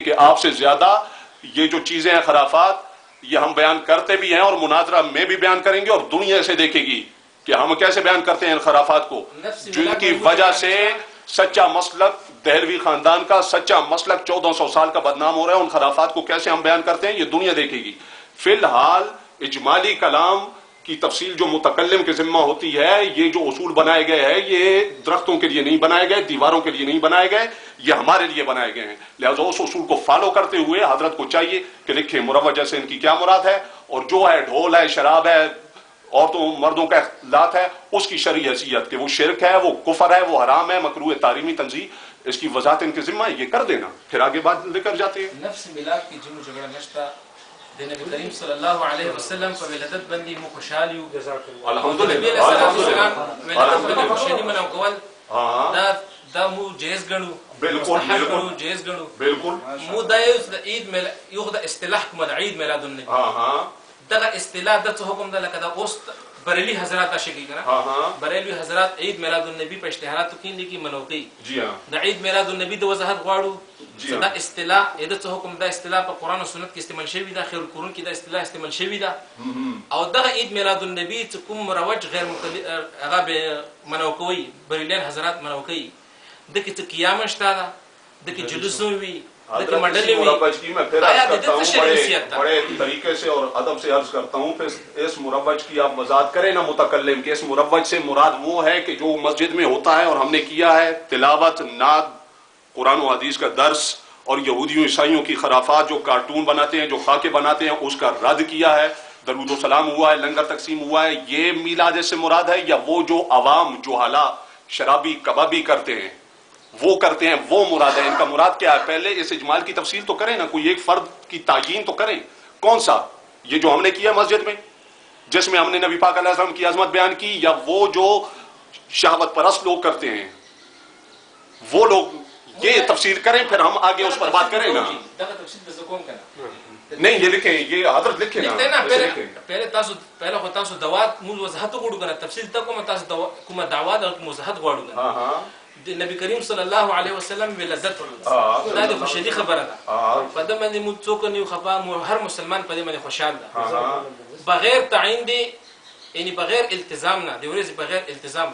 کہ آپ سے زیادہ یہ جو چیزیں ہیں خرافات یہ ہم بیان کرتے بھی ہیں اور مناظرہ میں بھی بیان کریں گے اور دنیا اسے دیکھے گی کہ ہم کیسے بیان کرتے ہیں ان خرافات کو، جن کی وجہ سے سچا مسلک دہلوی خاندان کا سچا مسلک 1400 سال کا بدنام ہو رہا ہے۔ ان خرافات کو کیسے ہم بیان کرتے ہیں یہ دنیا دیکھے گی۔ فی الحال اجمالی کلام کی تفصیل جو متکلم کے ذمہ ہوتی ہے، یہ جو اصول بنائے گئے ہیں یہ درختوں کے لیے نہیں بنائے گئے، دیواروں کے لیے نہیں بنائے گئے، یہ ہمارے لیے بنائے گئے ہیں۔ لہذا اس اصول کو فالو کرتے ہوئے حضرت کو چاہیے کہ لکھیں مروجہ سے ان کی کیا مراد ہے، اور جو ہے ڈھول ہے، شراب ہے، عورتوں مردوں کا اختلاط ہے، اس کی شرعی حیثیت کہ وہ شرک ہے، وہ کفر ہے، وہ حرام ہے، مکروہ تحریمی تنزیہ، اس کی وضاحت ان کے ذمہ ہے، یہ کر دینا، پھر آگے بات لے کر جاتے ہیں۔ نفس ملاک کی جنو جھگڑا نشتا دے نبی کریم صلی اللہ علیہ وسلم پر ولادت بندی مو خوشحالیو الحمدللہ نبی علیہ السلام ولادت بندی خوشحالی منو کول دا مو جائز گنو، بالکل جائز گنو، بالکل مو دا عید یو دا اصطلاح کما دا عید میلاد النبی دا اصطلاح دا حکم دا لکه دا اوس بریلی حضرات دا شکی کنا، بریلی حضرات عید میلاد النبی په اشتهاراتو کې لیکي منوقي جی ہاں دا عید میلاد النبی د وضاحت غواړو دا اصطلاح د حکم دا اصطلاح په قرآن او سنت کې استعمال شوی دا، خیر القرون کې دا اصطلاح استعمال شوی دا، او دا عید میلاد النبی چې کوم مروج غیر هغه به منوقوي بریلیان حضرات منوقي د کې څه قیام شته دا د کې جلوس وي مربج کی میں پھر عرض کرتا ہوں بڑے طریقے سے اور ادب سے عرض کرتا ہوں، پھر اس مربج کی آپ وضاحت کریں نا متکلم کہ اس مربج سے مراد وہ ہے کہ جو مسجد میں ہوتا ہے اور ہم نے کیا ہے تلاوت، نعت، قرآن و حدیث کا درس، اور یہودیوں عیسائیوں کی خرافات جو کارٹون بناتے ہیں، جو خاکے بناتے ہیں، اس کا رد کیا ہے، درود و سلام ہوا ہے، لنگر تقسیم ہوا ہے، یہ میلاد سے مراد ہے، یا وہ جو عوام جوہلا شرابی کبابی کرتے ہیں وہ کرتے ہیں وہ مراد ہے؟ ان کا مراد کیا ہے؟ پہلے اس اجمال کی تفصیل تو کریں نا، کوئی ایک فرد کی تعیین تو کریں، کون سا؟ یہ جو ہم نے کیا مسجد میں جس میں ہم نے نبی پاک علیہ السلام کی عظمت بیان کی، یا وہ جو شہوت پرست لوگ کرتے ہیں وہ لوگ؟ یہ تفصیل کریں پھر ہم آگے اس پر بات کریں نا۔ نہیں یہ لکھیں، یہ حضرت لکھیں نا پہلے پہلے تاسو دوات مو وضاحت غواړو کنه تفصیل تا کومه تاسو کومه دعوات او وضاحت غواړو کنه نبی کریم صلی الله علیه وسلم ولادت دا د خوشالي خبره ده، په دې باندې مو څوک نه خفا، هر مسلمان په دې باندې خوشحال ده بغیر تعین دی، یعنی بغیر التزام نه دی ورځ بغیر التزام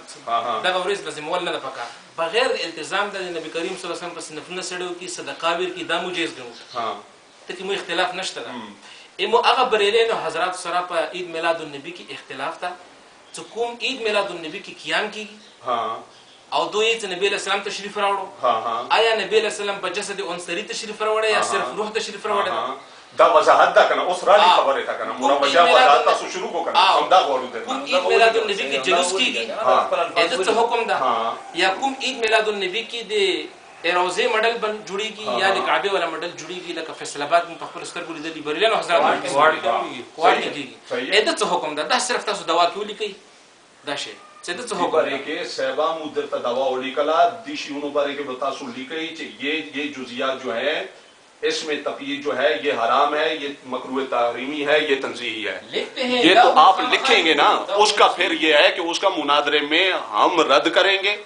دا ورځ لازم ول نه پکا بغیر التزام د نبی کریم صلی الله علیه وسلم په نفل سړیو کې صدقه ور کې دا مجیز ګڼو ته کې مو اختلاف نشته ده امو هغه بریلینو حضرات سره په عید میلاد النبی کې اختلاف ده چې کوم عید میلاد النبی کې قیام کیږي او دوی چې نبی علیہ السلام تشریف راوړو، آیا نبی علیہ السلام په جسد انصری تشریف راوړی یا صرف روح تشریف راوړی؟ دا وضاحت دا کنه اوس رالی خبره تا کنه مروجه وضاحت تاسو شروع کو کنه هم دا غواړو ته کوم عید میلاد النبی کې جلوس کیږي اته څه حکم ده، یا کوم عید میلاد النبی کې د اروزه ماډل بن جوړیږي یا د کعبه والا ماډل جوړیږي لکه فیصل آباد په خپل سترګو لیدلي بریلیانو حضرات کوارډ کیږي اته څه حکم ده؟ دا صرف تاسو دوا کې ولیکي دا شی بارے کے سیبا مدر تدوا اولی کلا دیشیونوں بارے کے بتاسو لیکئی یہ جزیات جو ہے اس میں تقیید جو ہے یہ حرام ہے، یہ مکروہ تحریمی ہے، یہ تنزیہی ہے، یہ تو آپ لکھیں گے نا، اس کا پھر یہ ہے کہ اس کا مناظرے میں ہم رد کریں گے،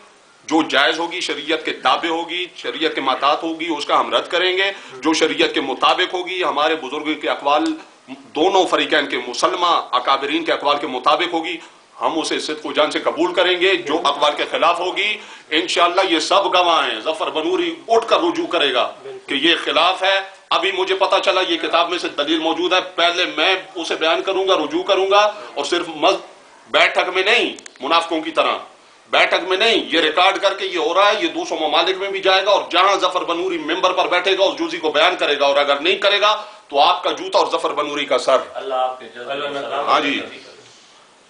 جو جائز ہوگی شریعت کے تابع ہوگی، شریعت کے ماتحت ہوگی اس کا ہم رد کریں گے، جو شریعت کے مطابق ہوگی ہمارے بزرگوں کے اقوال دونوں فریقین کے مسلمہ اکابرین کے اقوال کے مطابق ہوگی ہم اسے صدق و جان سے قبول کریں گے، جو اقوال کے خلاف ہوگی انشاءاللہ یہ سب گواہ ہیں، ظفر بنوری اٹھ کر رجوع کرے گا کہ یہ خلاف ہے، ابھی مجھے پتا چلا یہ کتاب میں سے دلیل موجود ہے، پہلے میں اسے بیان کروں گا، رجوع کروں گا، اور صرف بیٹھک میں نہیں، منافقوں کی طرح بیٹھک میں نہیں، یہ ریکارڈ کر کے یہ ہو رہا ہے، یہ 200 ممالک میں بھی جائے گا، اور جہاں ظفر بنوری ممبر پر بیٹھے گا اس جزئی کو بیان کرے گا، اور اگر نہیں کرے گا تو آپ کا جوتا اور ظفر بنوری کا سر۔ ہاں جی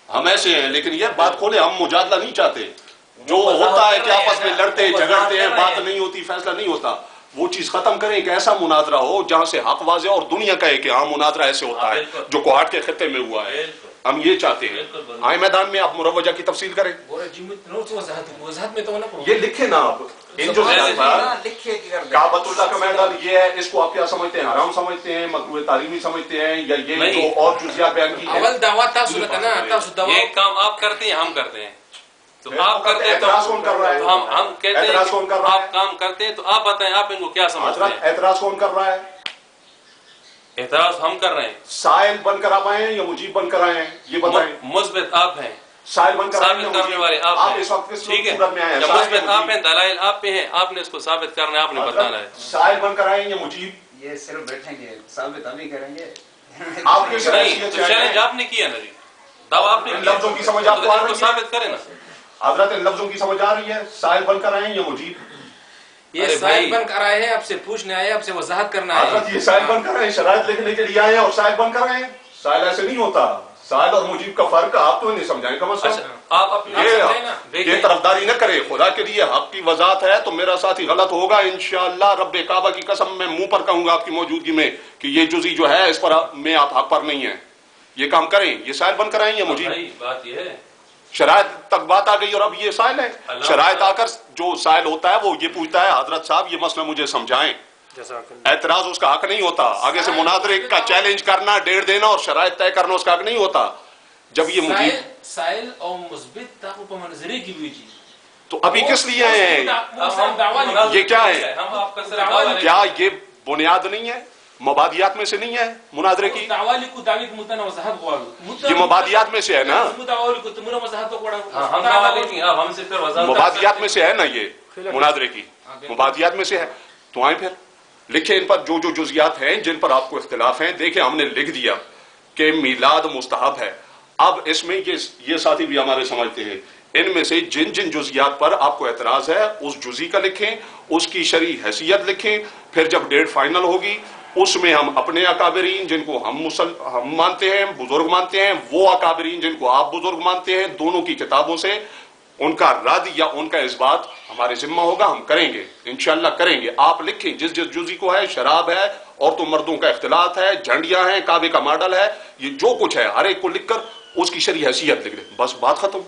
ہم ایسے ہیں، لیکن یہ بات کھولے، ہم مجادلہ نہیں چاہتے، جو ہوتا ہے کہ آپس میں لڑتے جھگڑتے ہیں، بات نہیں ہوتی، فیصلہ نہیں ہوتا، وہ چیز ختم کریں کہ ایسا مناظرہ ہو جہاں سے حق واضح اور دنیا کہے کہ ہاں مناظرہ ایسے ہوتا ہے جو کوہاٹ کے خطے میں ہوا ہے، ہم یہ چاہتے ہیں۔ آئے میدان میں آپ مروجہ کی تفصیل کریں، یہ لکھیں نا آپ، ان جو کعبۃ اللہ کا میدان یہ ہے، اس کو آپ کیا سمجھتے ہیں؟ حرام سمجھتے ہیں، مکروہ تحریمی سمجھتے ہیں، یا یہ جو اور جزیات بیان کی ہیں؟ اول دعوات تاسو لکنا تاسو دعوات یہ کام آپ کرتے ہیں ہم کرتے ہیں، تو آپ کرتے ہیں اعتراض کون کر رہا ہے؟ ہم کہتے ہیں اعتراض کون کر رہا ہے؟ آپ کام کرتے ہیں تو آپ بتائیں آپ ان کو کیا سمجھتے ہیں؟ اعتراض کون کر رہا ہے؟ اعتراض ہم کر رہے ہیں. سائل بن کر آپ آئے ہیں یا مجیب بن کر آئے ہیں یہ بتائیں. مثبت آپ ہیں, سائل بن کر ثابت کرنے والے آپ ہیں. اس وقت کس ٹھیک ہے, صورت میں آئے ہیں؟ مثبت آپ ہیں, دلائل آپ پہ ہیں, آپ نے اس کو ثابت کرنا ہے, آپ نے بتانا ہے. سائل بن کر آئے ہیں یا مجیب؟ یہ صرف بیٹھیں گے, ثابت ابھی کریں گے. آپ کے چیلنج آپ نے کیا نا جی, دعویٰ آپ نے لفظوں کی سمجھ آپ کو آ رہی ہے؟ ثابت کریں نا حضرت, لفظوں کی سمجھ آ رہی ہے؟ سائل بن کر آئے ہیں یا مجیب؟ یہ سائل بن کر آئے ہیں, آپ سے پوچھنے آئے ہیں, آپ سے وضاحت کرنا ہے. حضرت یہ سائل بن کر آئے ہیں, شرائط لکھنے کے لیے آئے ہیں اور سائل بن کر آئے ہیں. سائل ایسے نہیں ہوتا, سائل اور مجیب کا فرق آپ تو نہیں سمجھائیں کم از کم. یہ طرفداری نہ کرے, خدا کے لیے حق کی وضاحت ہے تو میرا ساتھی غلط ہوگا انشاءاللہ. رب کعبہ کی قسم میں منہ پر کہوں گا آپ کی موجودگی میں کہ یہ جزی جو ہے اس پر میں آپ حق پر نہیں ہیں. یہ کام کریں, یہ سائل بن کر آئیں یا مجیب؟ بات یہ ہے شرائط تک بات آ گئی اور اب یہ سائل ہے. شرائط آ کر جو سائل ہوتا ہے وہ یہ پوچھتا ہے حضرت صاحب یہ مسئلہ مجھے سمجھائیں. اعتراض اس کا حق نہیں ہوتا, آگے سے مناظرے کا چیلنج کرنا, ڈیڑھ دینا اور شرائط طے کرنا اس کا حق نہیں ہوتا. جب یہ مجیب سائل اور مثبت تاکو پر منظرے کی بیجی تو ابھی کس لیے ہیں یہ کیا ہے؟ کیا یہ بنیاد نہیں ہے, مبادیات میں سے نہیں ہے مناظرے کی؟ یہ مبادیات میں سے ہے نا, مبادیات میں سے ہے نا, یہ مناظرے کی مبادیات میں سے ہے. تو آئیں پھر لکھیں ان پر جو جو جزیات ہیں جن پر آپ کو اختلاف ہیں. دیکھیں ہم نے لکھ دیا کہ میلاد مستحب ہے. اب اس میں یہ ساتھی بھی ہمارے سمجھتے ہیں, ان میں سے جن جن جزیات پر آپ کو اعتراض ہے اس جزی کا لکھیں, اس کی شرعی حیثیت لکھیں. پھر جب ڈیٹ فائنل ہوگی اس میں ہم اپنے اکابرین جن کو ہم مانتے ہیں, بزرگ مانتے ہیں, وہ اکابرین جن کو آپ بزرگ مانتے ہیں, دونوں کی کتابوں سے ان کا رد یا ان کا اثبات ہمارے ذمہ ہوگا, ہم کریں گے انشاءاللہ کریں گے. آپ لکھیں جس جس جزی کو ہے, شراب ہے, عورتوں مردوں کا اختلاط ہے, جھنڈیاں ہیں, کعبے کا ماڈل ہے, یہ جو کچھ ہے ہر ایک کو لکھ کر اس کی شرعی حیثیت لکھ دیں. بس بات ختم,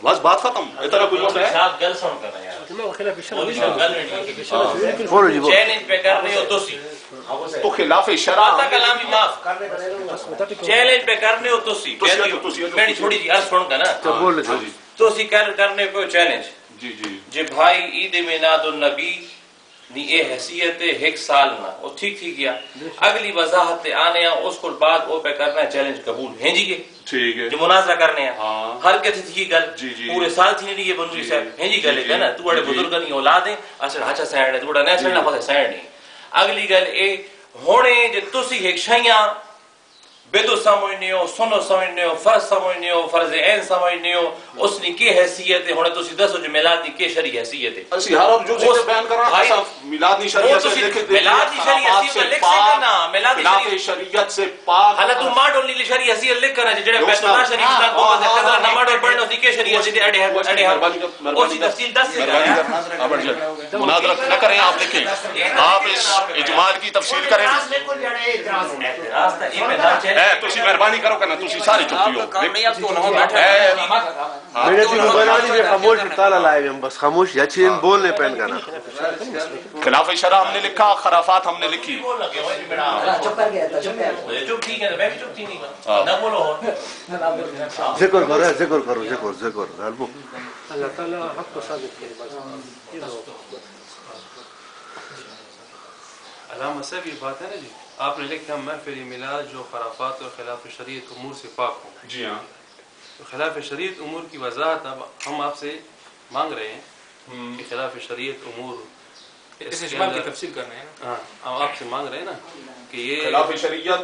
بس بات ختم. اتنا کوئی مسئلہ ہے؟ تو خلاف شرع چیلنج پہ کرنے ہو میں چھوڑی جی عرض سن کا نا تو کرنے کو چیلنج جی جی جی بھائی عید میلاد النبی نی اے حیثیت ایک سال نہ وہ ٹھیک ٹھیک گیا, اگلی وضاحت آنے اس کو بعد وہ پہ کرنا ہے چیلنج قبول ہیں جی کے ٹھیک ہے, جو مناظرہ کرنے ہیں ہر کہتے تھی گل جی پورے سال تھی نہیں یہ بنوی صاحب ہیں جی گل ہے نا, تو بڑے بزرگ نہیں اولاد ہیں اچھا اچھا سینڈ ہے, تو بڑا نیا سینڈ نہ سینڈ نہیں. اگلی گل اے ہونے جو تسی ایک شیاں بدو سمجھنے ہو, سنو سمجھنے ہو, فرض سمجھنے ہو, فرض عین سمجھنے ہو, اس نے کی حیثیت ہے ہونے تسی دسو جو میلاد کی کی شرعی حیثیت ہے. اسی ہر اور جو سے بیان کر رہا ہے میلاد کی شریعت سے لکھ دے, میلاد کی شرعی حیثیت لکھ سکتا نا, میلاد کی شریعت سے پاک حالا تو ماڈ اور نیلی شرعی حیثیت لکھ کرنا جڑے بیت اللہ شریف کا کو ہے کذا نماز اور پڑھنے دی کی شرعی حیثیت اڑے ہے اسی تفصیل 10 سے مناظرہ نہ کریں, آپ لکھیں, آپ اس اجمال کی تفصیل کریں. تسی مہربانی کرو کہ نا تسی ساری چپی ہو. خاموش تالا لائے ہم بس خاموش یا چین بولنے پہن کرنا. خلاف شرع ہم نے لکھا, خرافات ہم نے لکھی. ذکر کرو, ذکر کرو, ذکر غالبو اللہ تعالیٰ حق کو ثابت کرے. علامہ صاحب یہ بات ہے نا جی, آپ نے لکھا محفل میلاد جو خرافات اور خلاف شریعت امور سے پاک ہوں. جی ہاں, تو خلاف شریعت امور کی وضاحت اب ہم آپ سے مانگ رہے ہیں کہ خلاف شریعت امور اس اجمال کی تفصیل کرنا ہے نا. ہاں آپ سے مانگ رہے ہیں نا کہ یہ خلاف شریعت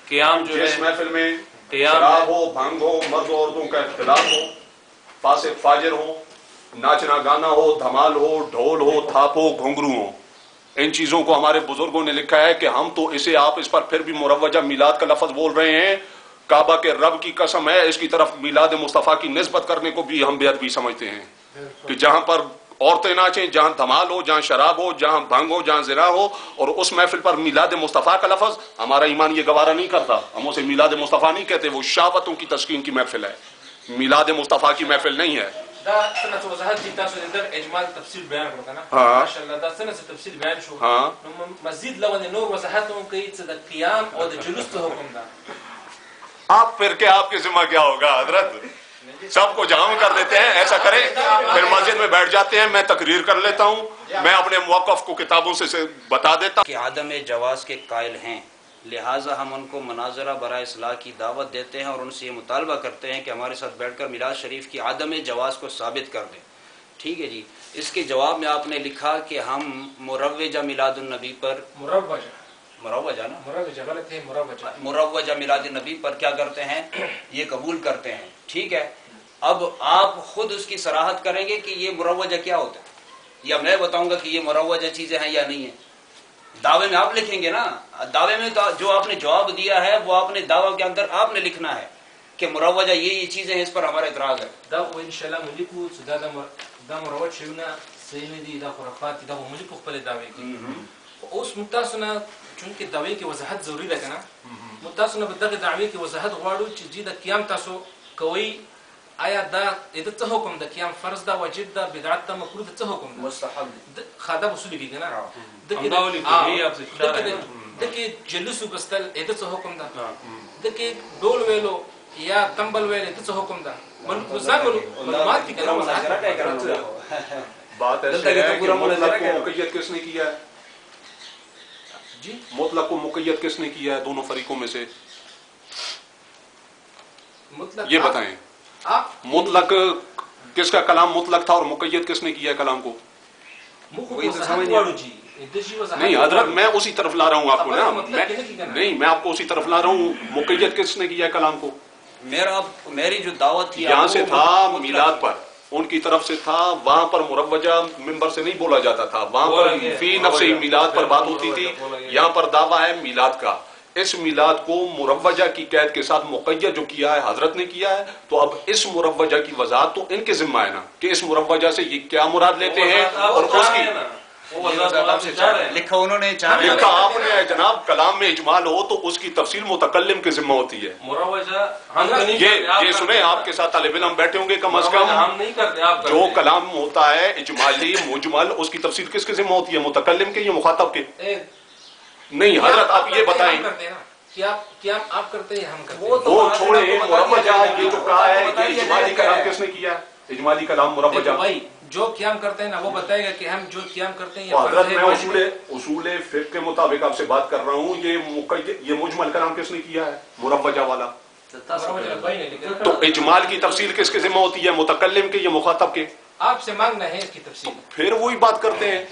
قیام جو ہے جس محفل میں قیام شراب ہو, بھنگ ہو, مرد و عورتوں کا اختلاط ہو, فاسق فاجر ہو, ناچنا گانا ہو, دھمال ہو, ڈھول ہو, تھاپ ہو, گھنگرو ہو, ان چیزوں کو ہمارے بزرگوں نے لکھا ہے کہ ہم تو اسے, آپ اس پر پھر بھی مروجہ میلاد کا لفظ بول رہے ہیں. کعبہ کے رب کی قسم ہے اس کی طرف میلاد مصطفیٰ کی نسبت کرنے کو بھی ہم بے ادبی سمجھتے ہیں کہ جہاں پر عورتیں ناچیں, جہاں دھمال ہو, جہاں شراب ہو, جہاں بھنگ ہو, جہاں زنا ہو, اور اس محفل پر میلاد مصطفیٰ کا لفظ, ہمارا ایمان یہ گوارا نہیں کرتا. ہم اسے میلاد مصطفیٰ نہیں کہتے, وہ شہوتوں کی تسکین کی محفل ہے, میلاد مصطفیٰ کی محفل نہیں ہے. دا سنة وضاحت جی تاسو در اجمال تفصیل بیان کرو کنا ماشاءاللہ دا سنة سے تفصیل بیان شو مزید لو نور وضاحتوں کئی دا قیام اور دا جلوس تو حکم دا. آپ پھر کے آپ کے ذمہ کیا ہوگا حضرت؟ سب کو جام کر دیتے ہیں. ایسا کریں پھر مسجد میں بیٹھ جاتے ہیں, میں تقریر کر لیتا ہوں, میں اپنے موقف کو کتابوں سے بتا دیتا ہوں کہ عدم جواز کے قائل ہیں, لہٰذا ہم ان کو مناظرہ برائے اصلاح کی دعوت دیتے ہیں اور ان سے یہ مطالبہ کرتے ہیں کہ ہمارے ساتھ بیٹھ کر میلاد شریف کی عدم جواز کو ثابت کر دیں. ٹھیک ہے جی. اس کے جواب میں آپ نے لکھا کہ ہم مروجہ میلاد النبی پر مروجہ میلاد النبی پر کیا کرتے ہیں, یہ قبول کرتے ہیں. ٹھیک ہے. اب آپ خود اس کی صراحت کریں گے کہ یہ مروجہ کیا ہوتا ہے, یا میں بتاؤں گا کہ یہ مروجہ چیزیں ہیں یا نہیں ہیں. دعوے میں آپ لکھیں گے نا, دعوے میں جو آپ نے جواب دیا ہے وہ آپ نے دعوے کے اندر آپ نے لکھنا ہے کہ مروجہ یہ چیزیں ہیں, اس پر ہمارا اعتراض ہے. دا ان شاء الله ملکو دا مروج شوونه سینه دي, دا خرافات دي, دا ملکو خپل دعوی کوي. اوس متاسنه چونکه دعوی کې وضاحت ضروری ده کنه, متاسنه په دغه دعوی کې وضاحت غواړو چې د قیام تاسو کوي, آیا دا د څه حکم ده, قیام فرض ده, واجب ده, بدعت ده, مکروه ده, څه حکم ده, مستحب ده خاطب اصول کې کنه. دغه جلوس وبستل د څه حکم ده, دغه ډول ویلو یا تمبل ویلو د څه حکم ده, معلومات کی کنه. بات ایسے ہے کہ مطلق کو مقید کس نے کیا ہے, جی مطلق کو مقید کس نے کیا ہے دونوں فریقوں میں سے, مطلق یہ بتائیں. مطلق کس کا کلام مطلق تھا اور مقید کس نے کیا ہے کلام کو؟ نہیں حضرت, میں اسی طرف لا رہا ہوں آپ کو نا, نہیں میں آپ کو اسی طرف لا رہا ہوں. مقید کس نے کیا ہے کلام کو؟ میری جو دعوت تھی یہاں سے تھا میلاد پر, ان کی طرف سے تھا, وہاں پر مروجہ ممبر سے نہیں بولا جاتا تھا, وہاں پر فی نفس میلاد پر بات ہوتی تھی. یہاں پر دعویٰ ہے میلاد کا. اس میلاد کو مروجہ کی قید کے ساتھ مقید جو کیا ہے حضرت نے کیا ہے, تو اب اس مروجہ کی وضاحت تو ان کے ذمہ ہے نا کہ اس مروجہ سے یہ کیا مراد لیتے ہیں, اور اس کی لکھا انہوں نے لکھا آپ نے جناب. کلام میں اجمال ہو تو اس کی تفصیل متکلم کی ذمہ ہوتی ہے. یہ سنیں, آپ کے ساتھ طالب علم بیٹھے ہوں گے کم از کم, جو کلام ہوتا ہے اجمالی مجمل, اس کی تفصیل کس کی ذمہ ہوتی ہے, متکلم کے یا مخاطب کے؟ نہیں حضرت آپ یہ بتائیں, کیا آپ کرتے ہیں, ہم کرتے ہیں, وہ چھوڑیں. مروجہ یہ جو کہا ہے کہ اجمالی کلام کس نے کیا ہے, اجمالی کلام مروجہ بھائی جو قیام کرتے ہیں نا وہ بتائے گا کہ ہم جو قیام کرتے ہیں. حضرت میں اصول فقہ کے مطابق آپ سے بات کر رہا ہوں, یہ مجمل کلام کس نے کیا ہے, مروجہ والا. تو اجمال کی تفصیل کس کے ذمہ ہوتی ہے, متکلم کے یا مخاطب کے؟ آپ سے مانگنا ہے اس کی تفصیل. پھر وہی بات کرتے ہیں,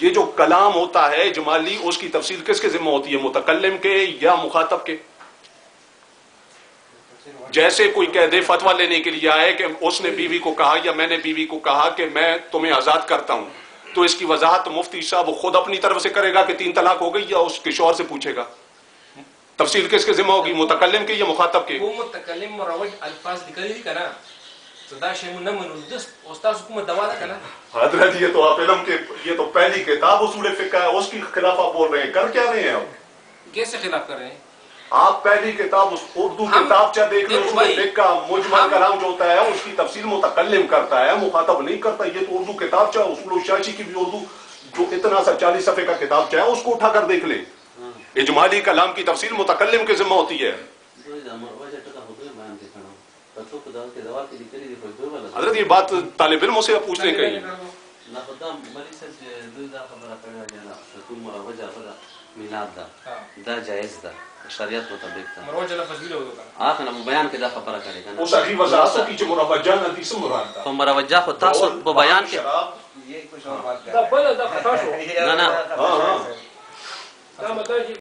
یہ جو کلام ہوتا ہے اجمالی, اس کی تفصیل کس کے ذمہ ہوتی ہے, متکلم کے یا مخاطب کے؟ جیسے کوئی کہہ دے فتویٰ لینے کے لیے آئے کہ اس نے بیوی کو کہا یا میں نے بیوی کو کہا کہ میں تمہیں آزاد کرتا ہوں, تو اس کی وضاحت مفتی صاحب خود اپنی طرف سے کرے گا کہ 3 طلاق ہو گئی, یا اس کے شوہر سے پوچھے گا؟ تفصیل کس کے ذمہ ہوگی, متکلم کے یا مخاطب کے؟ وہ متکلم مروج الفاظ نکلی دی کنا, صدا شیء من الدس استاد حکومت دوا دا کنا. حضرت یہ تو آپ علم کے, یہ تو پہلی کتاب اصول فقہ ہے, اس کی خلاف آپ بول رہے ہیں. کر کیا رہے ہیں آپ, کیسے خلاف کر رہے ہیں آپ؟ پہلی کتاب اردو کتاب چاہ دیکھ لیں, اس میں فقہ کا مجمل کلام جو ہوتا ہے اس کی تفصیل متکلم کرتا ہے, مخاطب نہیں کرتا. یہ تو اردو کتاب چاہ, اصول الشاشی کی بھی اردو جو اتنا سا 40 صفحے کا کتاب چاہ, اس کو اٹھا کر دیکھ لیں. اجمالی کلام کی تفصیل متکلم کے ذمہ ہوتی ہے. حضرت یہ بات طالب علموں سے پوچھتے ہیں کہیں. دا جائز دا شریعت مطابق دا مروج لفظ بھی ہوگا آخر نمو بیان کے دا خبرہ کرے گا. وہ صحیح وضاحت کی جو مروجہ ندی سے مراد دا, تو مروجہ خود تاسو وہ بیان کے یہ کچھ اور بات کر دا بلا دا خطا شو نا نا ہاں دا مطلب